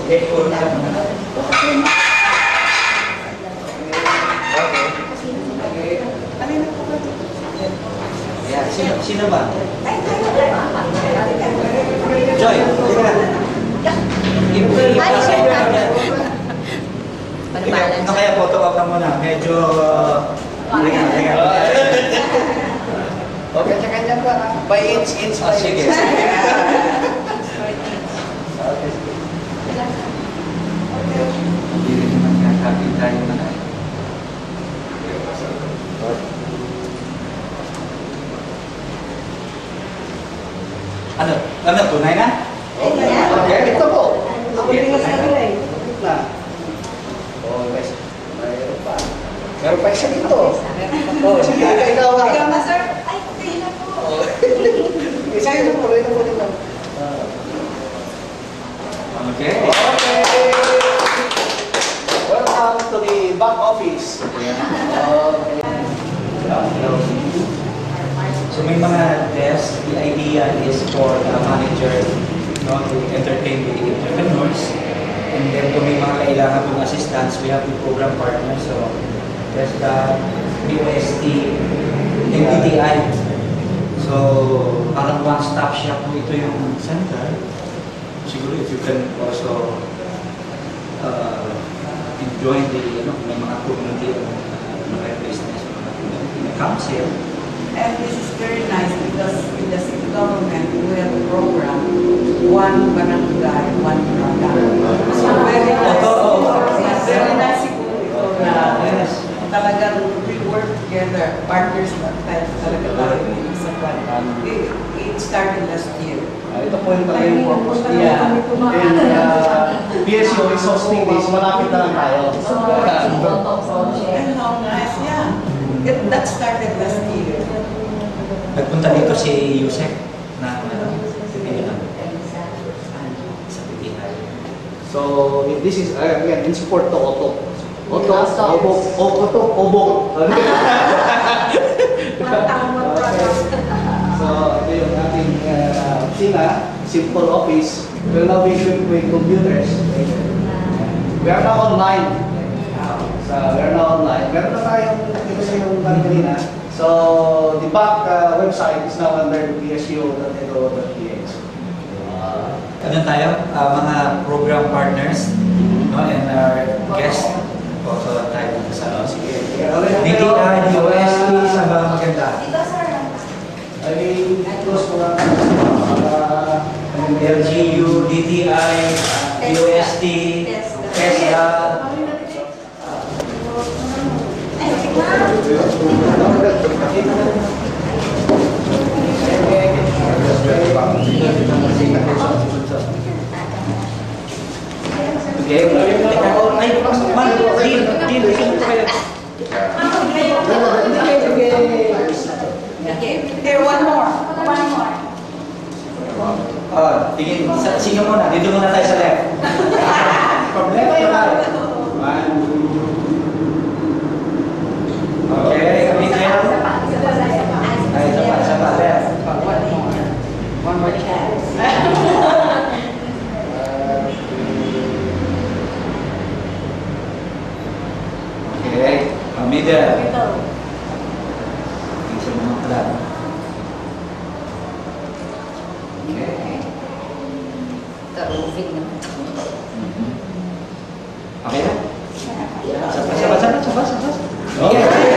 Okay, puro na. Yeah, sino ba? Joy, hindi ka. Ano kaya photo up na muna? Medyo... Okay, kanya-kanya pa. By inch by sige. inch. Hindi rin naman kakapin tayo na tayo. Ano, tunay na? Okay, ito po. Ako din nga sa kanila eh. Oh, guys. Meron pa isa dito. Oh, sige, ikaw na. Ikaw na, sir. Ay, okay na po. Isa yun po, ito po dito. Okay. Okay. Welcome to the back office. Okay. So may mga desk, the idea is for the manager, no, to entertain the entrepreneurs. And then kung may mga kailangan ng assistance, we have the program partners. So there's the BOST, NTTI. So parang one-stop shop po ito yung center. Siguro if you can also enjoy the, may mga community, mga business, mga community na council. And this is very nice because in the city government, we have a program, one barangay, one program. So very nice. Very nice siguro na talagang we work together, partners talaga tayo sa kwan. It started last year. Ito po yung talaga yung purpose niya. And PSU is hosting this, malapit na lang tayo. And how nice, yeah. That started last year. Nagpunta dito si Yusek na So, this is, again, in support to Otto. Otto, Obok. So, ito yung ating opisina, simple office. Will now be equipped with computers. We are now online. So, we are now online. Meron na tayong, ito sa yung kanina. So, the back website is now under psu.edu.ph. Ano tayo? Mga program partners, no, and our guest also tayo sa DTI, DOST, sa mga maganda. Ay, close mo lang. LGU, DTI, DOST, TESDA. Okay, Here, one more. tingin, sino muna? Dito muna tayo sa left. From left to right. Okay, kami tayo. Ay, isa pa, left. One more chance. Okay, middle. Isa naman pala. Okay. Karuving naman. Okay na? Sabar. Okay.